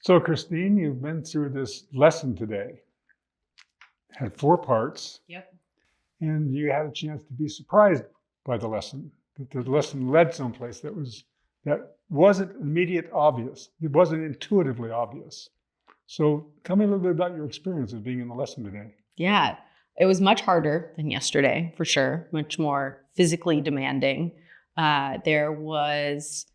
So, Christine, you've been through this lesson today. Had 4 parts. Yep. And you had a chance to be surprised by the lesson. That the lesson led someplace that wasn't immediate obvious. It wasn't intuitively obvious. So tell me a little bit about your experience of being in the lesson today. Yeah. It was much harder than yesterday, for sure. Much more physically demanding. There was,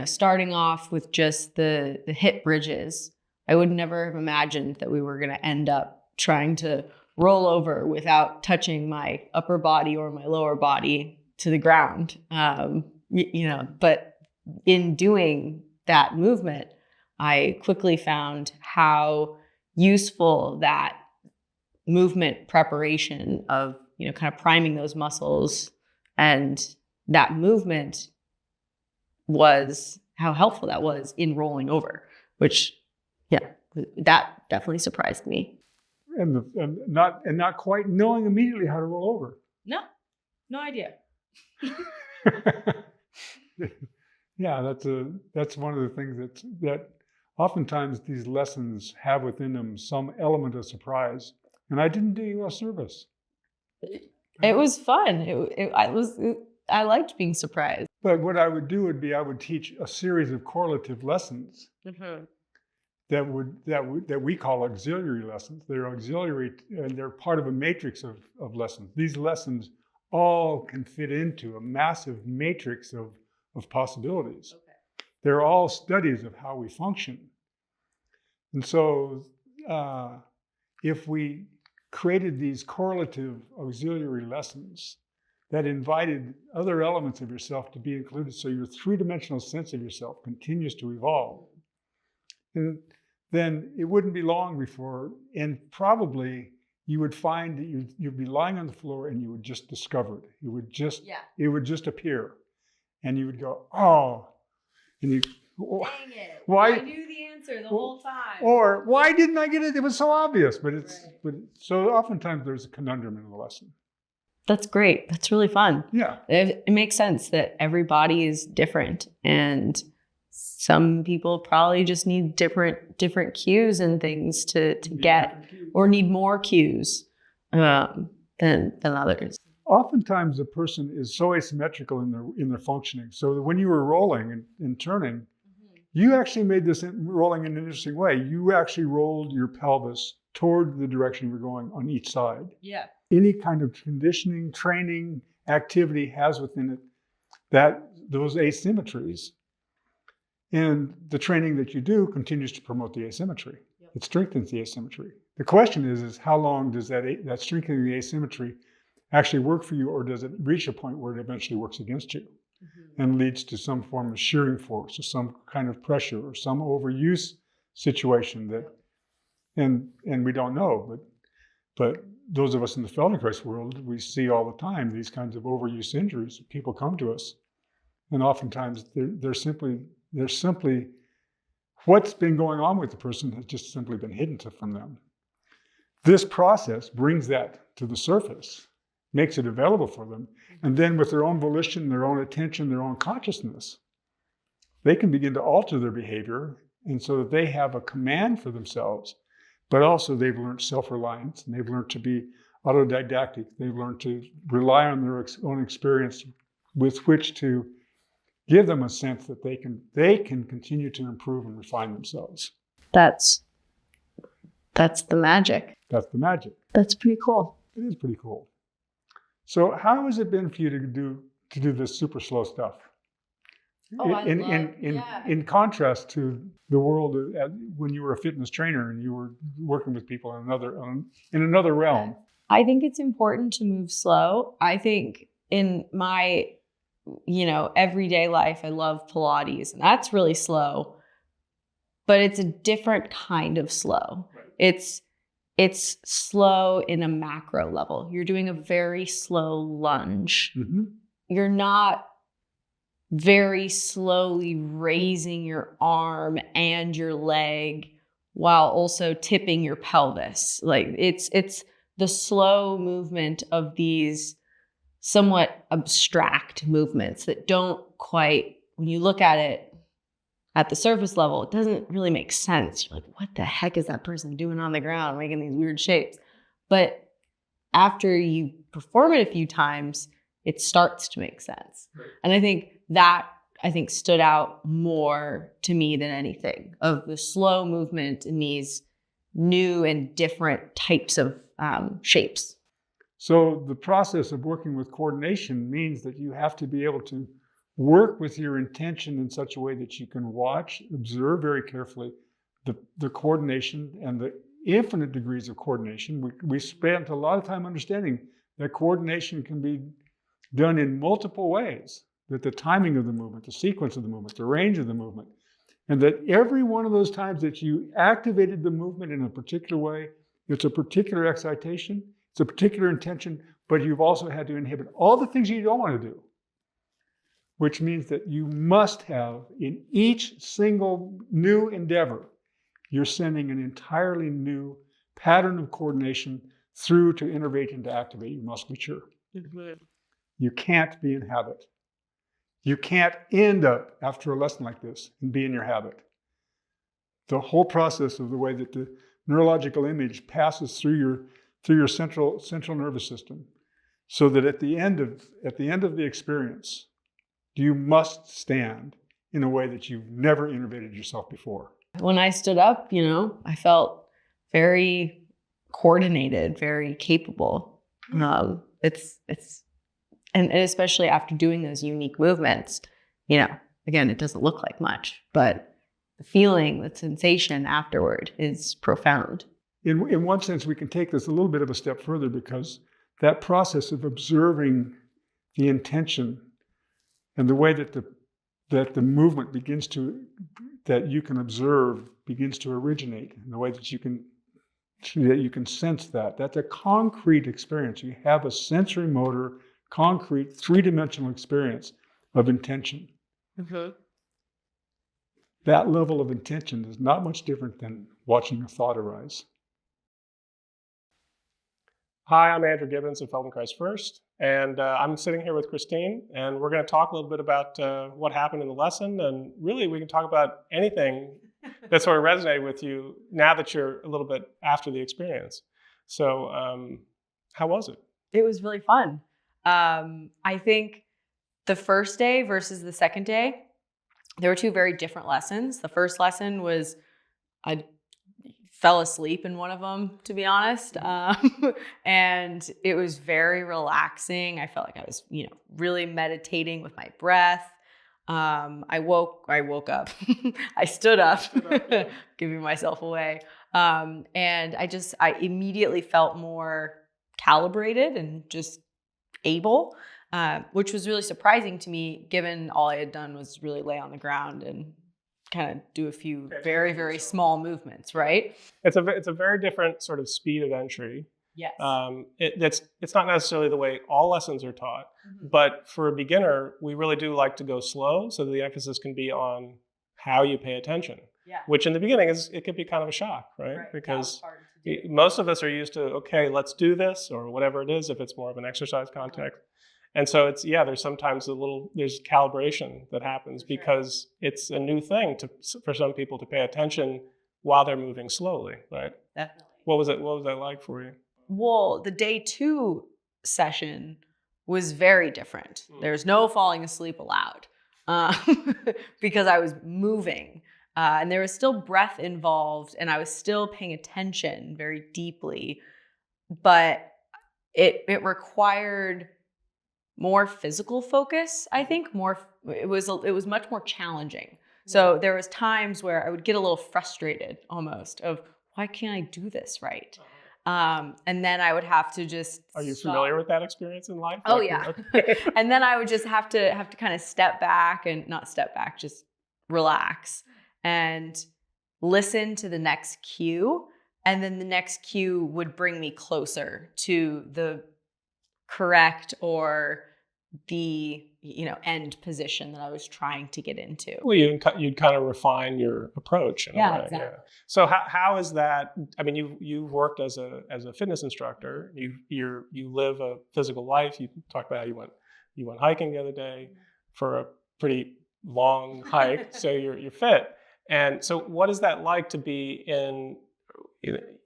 starting off with just the hip bridges. I would never have imagined that we were going to end up trying to roll over without touching my upper body or my lower body to the ground. But in doing that movement, I quickly found how useful that movement preparation of, kind of priming those muscles and that movement was, how helpful that was in rolling over, which, that definitely surprised me. And not quite knowing immediately how to roll over. No idea. Yeah, that's one of the things that oftentimes these lessons have within them some element of surprise. And I didn't do you a service. It was fun. I liked being surprised. But what I would do would be I would teach a series of correlative lessons. Mm-hmm. that we call auxiliary lessons. They're auxiliary, and they're part of a matrix of lessons. These lessons all can fit into a massive matrix of possibilities. Okay. They're all studies of how we function. And so if we created these correlative auxiliary lessons that invited other elements of yourself to be included, so your three-dimensional sense of yourself continues to evolve, and then it wouldn't be long before, and probably you would find that you'd be lying on the floor and you would just discover it. It would just appear, and you would go, oh, and you, dang it! Why? I knew the answer the whole time. Or why didn't I get it? It was so obvious. But so oftentimes there's a conundrum in the lesson. That's great. That's really fun. Yeah, it makes sense that every body is different, and some people probably just need different cues and things to get, or need more cues than others. Oftentimes, a person is so asymmetrical in their functioning. So that when you were rolling and turning, mm-hmm. you actually made this rolling in an interesting way. You actually rolled your pelvis toward the direction you were going on each side. Yeah. Any kind of conditioning, training, activity has within it those asymmetries. And the training that you do continues to promote the asymmetry. Yep. It strengthens the asymmetry. The question is how long does that strengthening the asymmetry actually work for you, or does it reach a point where it eventually works against you, mm-hmm. and leads to some form of shearing force or some kind of pressure or some overuse situation that, and we don't know, but those of us in the Feldenkrais world, we see all the time these kinds of overuse injuries. People come to us, and oftentimes they're simply what's been going on with the person has just simply been hidden from them. This process brings that to the surface, makes it available for them, and then with their own volition, their own attention, their own consciousness, they can begin to alter their behavior, and so that they have a command for themselves, but also they've learned self-reliance, and they've learned to be autodidactic. They've learned to rely on their own experience with which to give them a sense that they can continue to improve and refine themselves. That's the magic. That's the magic. That's pretty cool. It is pretty cool. So how has it been for you to do this super slow stuff? In contrast to the world when you were a fitness trainer and you were working with people in another realm. I think it's important to move slow. I think in my everyday life, I love Pilates, and that's really slow, but it's a different kind of slow. Right. It's slow in a macro level. You're doing a very slow lunge. Mm-hmm. You're not very slowly raising your arm and your leg while also tipping your pelvis. Like it's the slow movement of these somewhat abstract movements that don't quite, when you look at it, at the surface level, it doesn't really make sense. You're like, what the heck is that person doing on the ground making these weird shapes? But after you perform it a few times, it starts to make sense. Right. And I think that stood out more to me than anything, of the slow movement in these new and different types of shapes. So the process of working with coordination means that you have to be able to work with your intention in such a way that you can watch, observe very carefully the coordination and the infinite degrees of coordination. We spent a lot of time understanding that coordination can be done in multiple ways, that the timing of the movement, the sequence of the movement, the range of the movement, and that every one of those times that you activated the movement in a particular way, it's a particular excitation, it's a particular intention, but you've also had to inhibit all the things you don't want to do, which means that you must have, in each single new endeavor, you're sending an entirely new pattern of coordination through to innervate and to activate your musculature. Mm-hmm. You can't be in habit. You can't end up after a lesson like this and be in your habit. The whole process of the way that the neurological image passes through your central nervous system, so that at the end of the experience, you must stand in a way that you've never innervated yourself before. When I stood up, I felt very coordinated, very capable. It's and especially after doing those unique movements, again, it doesn't look like much, but the feeling, the sensation afterward is profound. In one sense, we can take this a little bit of a step further, because that process of observing the intention and the way that the movement that you can observe begins to originate, in the way that you can sense that's a concrete experience. You have a sensory motor, concrete, three-dimensional experience of intention. Mm-hmm. That level of intention is not much different than watching a thought arise. Hi, I'm Andrew Gibbons of Feldenkrais First, and I'm sitting here with Christine, and we're going to talk a little bit about what happened in the lesson, and really we can talk about anything that sort of resonated with you now that you're a little bit after the experience. So how was it? It was really fun. I think the first day versus the second day, there were two very different lessons. The first lesson was, I fell asleep in one of them, to be honest. And it was very relaxing. I felt like I was, really meditating with my breath. I woke up. I stood up, giving myself away. And I immediately felt more calibrated and just able, which was really surprising to me, given all I had done was really lay on the ground and kind of do a few very, very small movements, right? It's a very different sort of speed of entry. Yes. It's not necessarily the way all lessons are taught, mm-hmm. but for a beginner, we really do like to go slow, so the emphasis can be on how you pay attention. Yeah. Which in the beginning it could be kind of a shock, right? Because most of us are used to, okay, let's do this, or whatever it is, if it's more of an exercise context. And so there's sometimes there's calibration that happens, because it's a new thing for some people to pay attention while they're moving slowly, right? Definitely. What was that like for you? Well, the day 2 session was very different. There's no falling asleep allowed, because I was moving, and there was still breath involved, and I was still paying attention very deeply, but it required more physical focus, I think. It was much more challenging. So there was times where I would get a little frustrated almost of, why can't I do this right? And then I would have to just Are you familiar with that experience in life? Oh, yeah. And then I would just have to kind of just relax and listen to the next cue. And then the next cue would bring me closer to the correct or the end position that I was trying to get into. Well, you'd kind of refine your approach in a way. Exactly. Yeah. So how is that? I mean, you've worked as a fitness instructor. You live a physical life. You talked about how you went hiking the other day for a pretty long hike, so you're fit. And so what is that like to be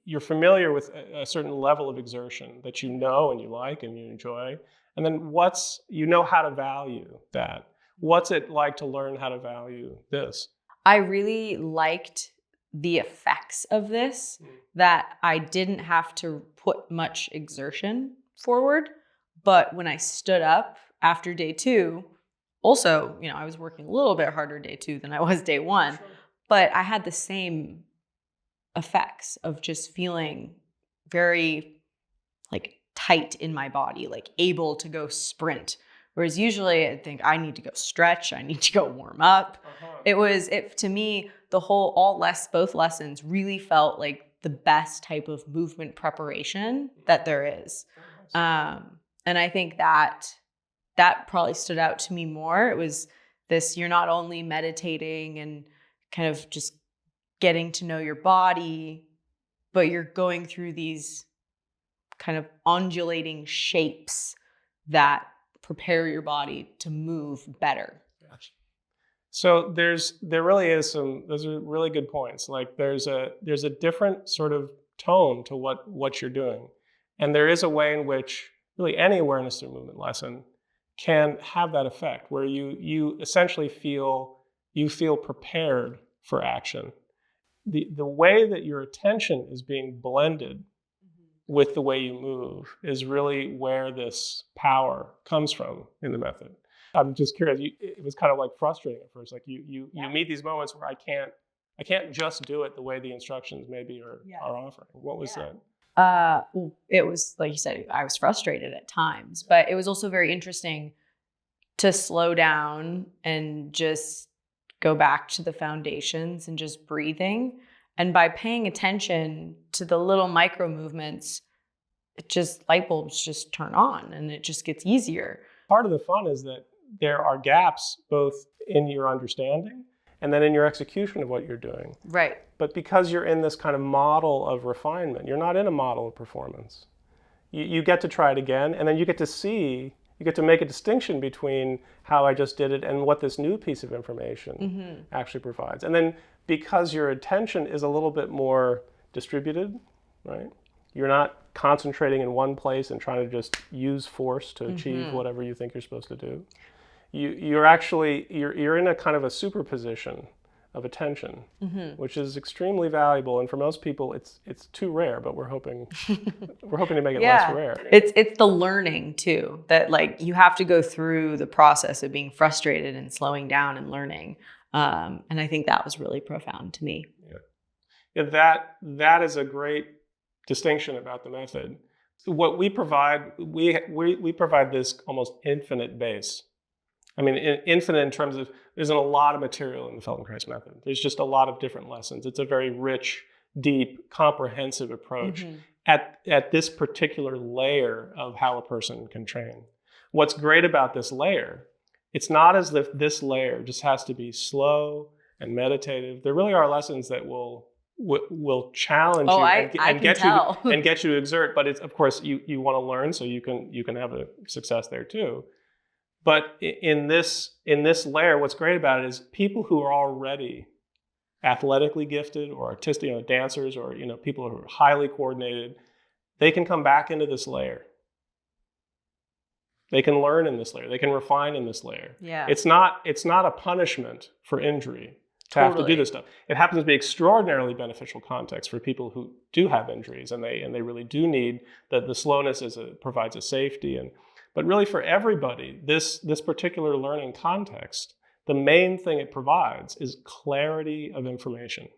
you're familiar with a certain level of exertion that you know and you like and you enjoy, and then you know how to value that. What's it like to learn how to value this? I really liked the effects of this, that I didn't have to put much exertion forward. But when I stood up after day 2, also, I was working a little bit harder day 2 than I was day 1, Sure. but I had the same effects of just feeling very like tight in my body, like able to go sprint. Whereas usually I think I need to go stretch, I need to go warm up. To me, both lessons really felt like the best type of movement preparation that there is. And I think that probably stood out to me more. It was this, you're not only meditating and kind of just getting to know your body, but you're going through these kind of undulating shapes that prepare your body to move better. Gotcha. So there really is those are really good points. Like there's a different sort of tone to what you're doing. And there is a way in which really any awareness through movement lesson can have that effect where you essentially feel prepared for action. The way that your attention is being blended with the way you move is really where this power comes from in the method. I'm just curious. It was kind of like frustrating at first. Like you meet these moments where I can't just do it the way the instructions maybe are offering. What was that? Well, it was like you said, I was frustrated at times, but it was also very interesting to slow down and just go back to the foundations and just breathing. And by paying attention to the little micro movements, light bulbs just turn on and it just gets easier. Part of the fun is that there are gaps both in your understanding and then in your execution of what you're doing. Right. But because you're in this kind of model of refinement, you're not in a model of performance. You get to try it again, and then you get to make a distinction between how I just did it and what this new piece of information actually provides. And then because your attention is a little bit more distributed, right? You're not concentrating in one place and trying to just use force to achieve whatever you think you're supposed to do. You're in a kind of a superposition of attention, which is extremely valuable. And for most people, it's too rare. But we're hoping to make it less rare. It's the learning too, that like you have to go through the process of being frustrated and slowing down and learning. And I think that was really profound to me. Yeah, that is a great distinction about the method. What we provide, we provide this almost infinite base. I mean, infinite in terms of there's a lot of material in the Feldenkrais method. There's just a lot of different lessons. It's a very rich, deep, comprehensive approach at this particular layer of how a person can train. What's great about this layer, it's not as if this layer just has to be slow and meditative. There really are lessons that will challenge you and get you to exert. But it's, of course, you want to learn, so you can have a success there too. But in this layer, what's great about it is people who are already athletically gifted or artistic, dancers or people who are highly coordinated, they can come back into this layer. They can learn in this layer. They can refine in this layer. Yeah. It's not a punishment for injury to have to do this stuff. It happens to be extraordinarily beneficial context for people who do have injuries and they really do need that. The slowness provides a safety but really for everybody, this particular learning context, the main thing it provides is clarity of information.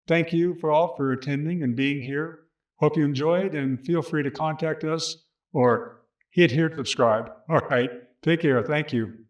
Thank you for attending and being here. Hope you enjoyed, and feel free to contact us or hit here to subscribe. All right. Take care. Thank you.